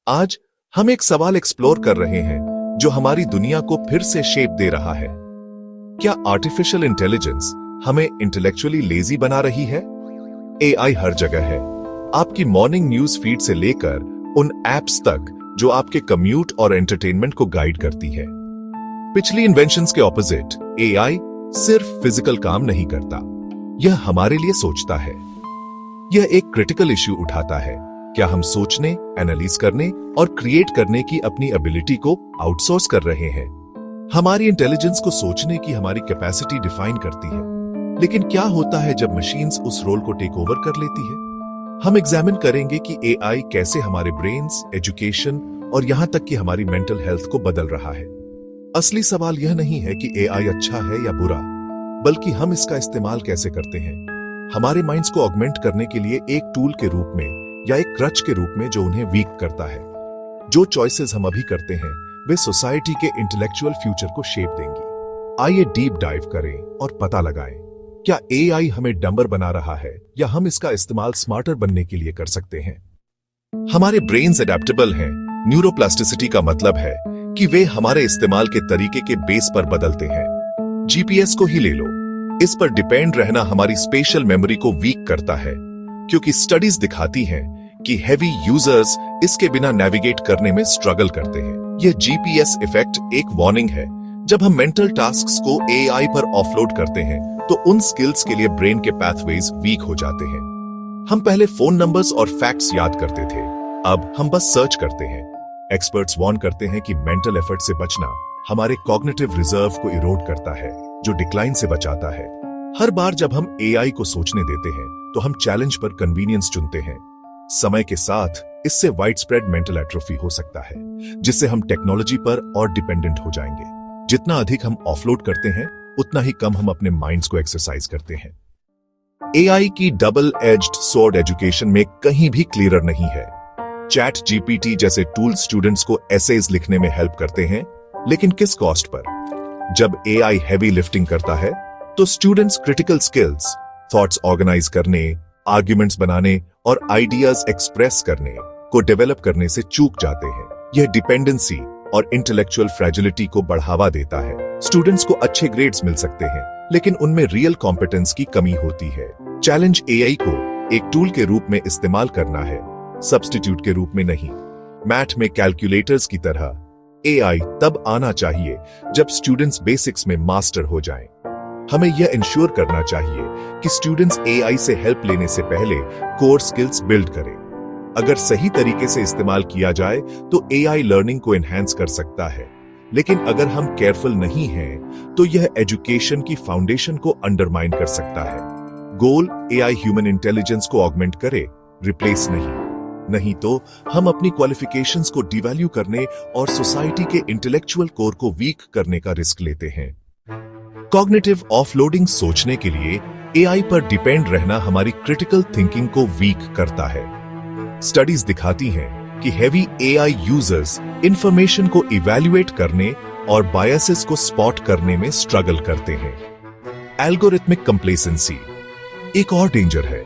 आज हम एक सवाल एक्सप्लोर कर रहे हैं जो हमारी दुनिया को फिर से शेप दे रहा है। क्या आर्टिफिशियल इंटेलिजेंस हमें इंटेलेक्चुअली लेजी बना रही है? एआई हर जगह है, आपकी मॉर्निंग न्यूज फीड से लेकर उन एप्स तक जो आपके कम्यूट और एंटरटेनमेंट को गाइड करती है। पिछली इन्वेंशंस के ऑपोजिट एआई सिर्फ फिजिकल काम नहीं करता, यह हमारे लिए सोचता है। यह एक क्रिटिकल इश्यू उठाता है, क्या हम सोचने, एनालाइज करने और क्रिएट करने की अपनी एबिलिटी को आउटसोर्स कर रहे हैं? हमारी इंटेलिजेंस को सोचने की हमारी कैपेसिटी डिफाइन करती है, लेकिन क्या होता है जब मशीन्स उस रोल को टेक ओवर कर लेती है? हम एग्जामिन करेंगे कि एआई कैसे हमारे ब्रेन्स, एजुकेशन और यहां तक कि हमारी मेंटल हेल्थ को बदल रहा है। असली सवाल यह नहीं है कि एआई अच्छा है या बुरा, बल्कि हम इसका इस्तेमाल कैसे करते हैं। हमारे माइंड्स को ऑगमेंट करने के लिए एक टूल के रूप में या एक क्रच के रूप में जो उन्हें वीक करता है। जो चॉइसेस हम अभी करते हैं वे सोसाइटी के इंटेलेक्चुअल फ्यूचर को शेप देंगी। आइए डीप डाइव करें और पता लगाएं, क्या एआई हमें डंबर बना रहा है या हम इसका इस्तेमाल स्मार्टर बनने के लिए कर सकते हैं? हमारे ब्रेन्स एडेप्टेबल हैं। न्यूरोप्लास्टिसिटी का मतलब है कि वे हमारे इस्तेमाल के तरीके के बेस पर बदलते हैं। जीपीएस को ही ले लो, इस पर डिपेंड रहना हमारी स्पेशल मेमोरी को वीक करता है, क्योंकि स्टडीज दिखाती हैं कि हेवी यूजर्स इसके बिना नेविगेट करने में स्ट्रगल करते हैं। यह जीपीएस इफेक्ट एक वार्निंग है। जब हम मेंटल टास्क्स को एआई पर ऑफलोड करते हैं तो उन स्किल्स के लिए ब्रेन के पाथवेज वीक हो जाते हैं। हम पहले फोन नंबर्स और फैक्ट्स याद करते थे, अब हम बस सर्च करते हैं। एक्सपर्ट्स वार्न करते हैं कि मेंटल एफर्ट से बचना हमारे कॉग्निटिव रिजर्व को इरोड करता है, जो डिक्लाइन से बचाता है। हर बार जब हम एआई को सोचने देते हैं तो हम चैलेंज पर कन्वीनियंस चुनते हैं। समय के साथ इससे वाइड स्प्रेड मेंटल एट्रोफी हो सकता है, जिससे हम टेक्नोलॉजी पर और डिपेंडेंट हो जाएंगे। जितना अधिक हम ऑफलोड करते हैं उतना ही कम हम अपने माइंड्स को एक्सरसाइज करते हैं। एआई की डबल एज्ड स्वॉर्ड एजुकेशन में कहीं भी क्लियर नहीं है। चैट जीपीटी जैसे टूल स्टूडेंट्स को एसेज लिखने में हेल्प करते हैं, लेकिन किस कॉस्ट पर? जब एआई हैवी लिफ्टिंग करता है तो students critical skills, thoughts organise करने, आर्ग्यूमेंट्स बनाने और आइडियाज एक्सप्रेस करने को डेवलप करने से चूक जाते हैं। यह डिपेंडेंसी और इंटेलेक्चुअल फ्रैजिलिटी को बढ़ावा देता है। स्टूडेंट्स को अच्छे ग्रेड्स मिल सकते हैं, लेकिन उनमें रियल कॉम्पिटेंस की कमी होती है। चैलेंज एआई को एक टूल के रूप में इस्तेमाल करना है, सब्स्टिट्यूट के रूप में नहीं। मैथ में कैलकुलेटर्स की तरह एआई तब आना चाहिए जब स्टूडेंट्स बेसिक्स में मास्टर हो जाएं। हमें यह इंश्योर करना चाहिए कि स्टूडेंट्स एआई से हेल्प लेने से पहले कोर स्किल्स बिल्ड करें। अगर सही तरीके से इस्तेमाल किया जाए तो एआई लर्निंग को एनहांस कर सकता है, लेकिन अगर हम केयरफुल नहीं हैं तो यह एजुकेशन की फाउंडेशन को अंडरमाइन कर सकता है। गोल एआई ह्यूमन इंटेलिजेंस को ऑगमेंट करे, रिप्लेस नहीं तो हम अपनी क्वालिफिकेशंस को डिवैल्यू करने और सोसाइटी के इंटेलेक्चुअल कोर को वीक करने का रिस्क लेते हैं। कॉग्निटिव ऑफलोडिंग सोचने के लिए एआई पर डिपेंड रहना हमारी क्रिटिकल थिंकिंग को वीक करता है। स्टडीज दिखाती हैं कि हेवी एआई यूजर्स इंफॉर्मेशन को इवैल्यूएट करने और बायसेस को स्पॉट करने में स्ट्रगल करते हैं। एल्गोरिथमिक कंप्लेसेंसी एक और डेंजर है।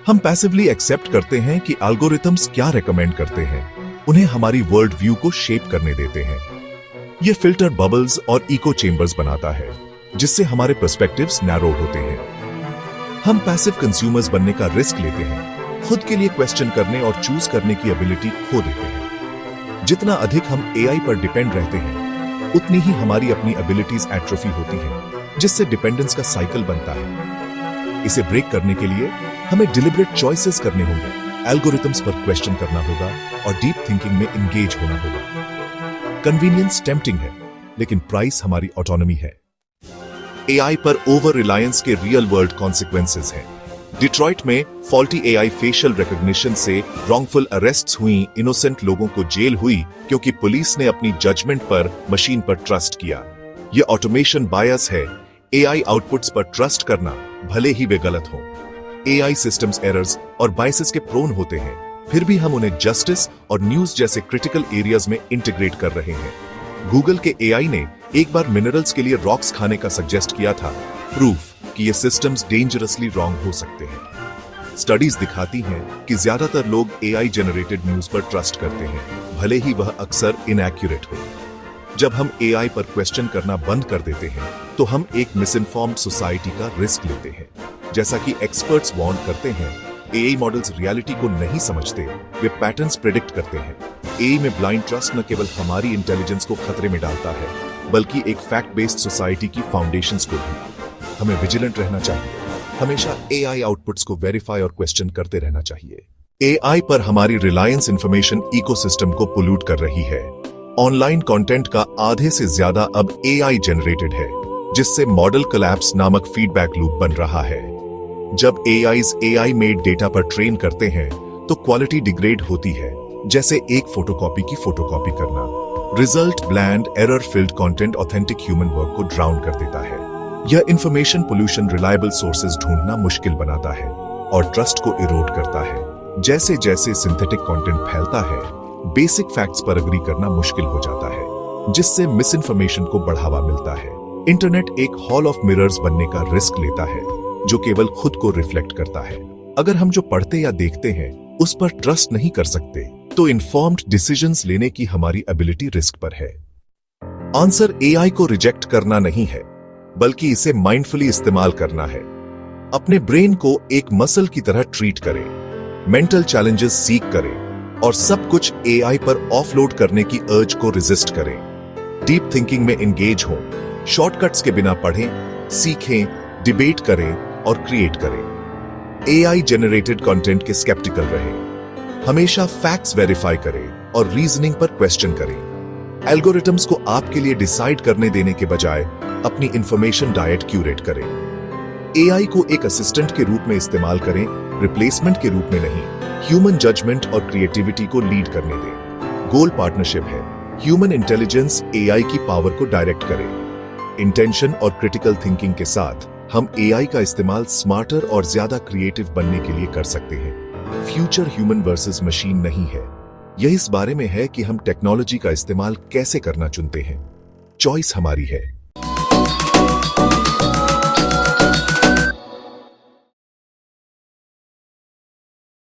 हम पैसिवली एक्सेप्ट करते हैं कि एल्गोरिथम्स क्या रेकमेंड करते हैं, उन्हें हमारी वर्ल्ड व्यू को शेप करने देते हैं। यह फिल्टर बबल्स और इको चेंबर्स बनाता है, जिससे हमारे पर्सपेक्टिव्स नैरो होते हैं। हम पैसिव कंज्यूमर्स बनने का रिस्क लेते हैं, खुद के लिए क्वेश्चन करने और चूज करने की एबिलिटी खो देते हैं। जितना अधिक हम एआई पर डिपेंड रहते हैं, उतनी ही हमारी अपनी एबिलिटीज एट्रोफी होती हैं, जिससे डिपेंडेंस का साइकिल बनता है। इसे ब्रेक करने के लिए हमें डिलिबरेट चॉइसेस करने होंगे, एल्गोरिथम्स पर क्वेश्चन करना होगा और डीप थिंकिंग में एंगेज होना होगा। कन्वीनियंस टेम्पटिंग है, लेकिन प्राइस हमारी ऑटोनॉमी है। एआई पर ओवर रिलायंस के रियल वर्ल्ड कॉन्सिक्वेंसेस हैं। डिट्रॉइट में फॉल्टी एआई फेशियल रिकॉग्निशन से रॉन्गफुल अरेस्ट्स हुई, इनोसेंट लोगों को जेल हुई क्योंकि पुलिस ने अपनी जजमेंट पर मशीन पर ट्रस्ट किया। यह ऑटोमेशन बायस है। एआई आउटपुट्स पर ट्रस्ट करना, भले ही वे गलत हों। एआई सिस्टम्स एरर्स और बायसेस के प्रोन होते हैं, फिर भी हम उन्हें जस्टिस और न्यूज जैसे क्रिटिकल एरियाज में इंटीग्रेट कर रहे हैं। गूगल के एआई ने एक बार मिनरल्स के लिए रॉक्स खाने का सजेस्ट किया था, प्रूफ कि ये सिस्टम्स डेंजरसली रॉन्ग हो सकते हैं। स्टडीज दिखाती हैं कि ज्यादातर लोग एआई जनरेटेड न्यूज पर ट्रस्ट करते हैं, भले ही वह अक्सर इनएक्यूरेट हो। जब हम एआई पर क्वेश्चन करना बंद कर देते हैं तो हम एक मिसइन्फॉर्म्ड सोसाइटी का रिस्क लेते हैं। जैसा कि एक्सपर्ट्स वार्न करते हैं, एआई मॉडल्स रियलिटी को नहीं समझते, वे पैटर्न्स प्रेडिक्ट करते हैं। एआई में ब्लाइंड ट्रस्ट न केवल हमारी इंटेलिजेंस को खतरे में डालता है, बल्कि एक फैक्ट बेस्ड सोसाइटी की फाउंडेशंस को भी। हमें विजिलेंट रहना चाहिए, हमेशा एआई आउटपुट्स को वेरीफाई और क्वेश्चन करते रहना चाहिए। एआई पर हमारी रिलायंस इंफॉर्मेशन इकोसिस्टम को पोल्यूट कर रही है। ऑनलाइन कंटेंट का आधे से ज्यादा अब एआई जनरेटेड है, जिससे मॉडल कोलैप्स नामक फीडबैक लूप बन रहा है। जब एआई मेड डेटा पर ट्रेन करते हैं तो क्वालिटी डिग्रेड होती है, जैसे एक फोटोकॉपी की फोटोकॉपी करना। Result bland, error filled content authentic human work को ड्राउन कर देता है। यह इंफॉर्मेशन पोल्यूशन रिलायबल सोर्सेज ढूंढना मुश्किल बनाता है और ट्रस्ट को इरोड करता है। जैसे जैसे सिंथेटिक कंटेंट फैलता है, बेसिक फैक्ट्स पर अग्री करना मुश्किल हो जाता है, जिससे मिस इन्फॉर्मेशन को बढ़ावा मिलता है। इंटरनेट एक हॉल ऑफ मिरर्स बनने का रिस्क लेता है, जो केवल खुद को रिफ्लेक्ट करता है। अगर हम जो पढ़ते या देखते हैं उस पर ट्रस्ट नहीं कर सकते, तो इन्फॉर्म्ड डिसीजंस लेने की हमारी एबिलिटी रिस्क पर है। आंसर एआई को रिजेक्ट करना नहीं है, बल्कि इसे माइंडफुली इस्तेमाल करना है। अपने ब्रेन को एक मसल की तरह ट्रीट करें, मेंटल चैलेंजेस सीख करें और सब कुछ एआई पर ऑफलोड करने की अर्ज को रेजिस्ट करें। डीप थिंकिंग में एंगेज हों, शॉर्टकट्स के बिना पढ़ें, सीखें, डिबेट करें और क्रिएट करें। एआई जनरेटेड कंटेंट के स्केप्टिकल रहें, हमेशा फैक्ट्स वेरीफाई करें और रीजनिंग पर क्वेश्चन करें। एल्गोरिथम्स को आपके लिए डिसाइड करने देने के बजाय अपनी इंफॉर्मेशन डाइट क्यूरेट करें। एआई को एक असिस्टेंट के रूप में इस्तेमाल करें, रिप्लेसमेंट के रूप में नहीं। ह्यूमन जजमेंट और क्रिएटिविटी को लीड करने दें। गोल पार्टनरशिप है, ह्यूमन इंटेलिजेंस एआई की पावर को डायरेक्ट करे। इंटेंशन और क्रिटिकल थिंकिंग के साथ हम एआई का इस्तेमाल स्मार्टर और ज्यादा क्रिएटिव बनने के लिए कर सकते हैं। फ्यूचर ह्यूमन वर्सेस मशीन नहीं है, यह इस बारे में है कि हम टेक्नोलॉजी का इस्तेमाल कैसे करना चुनते हैं। चॉइस हमारी है।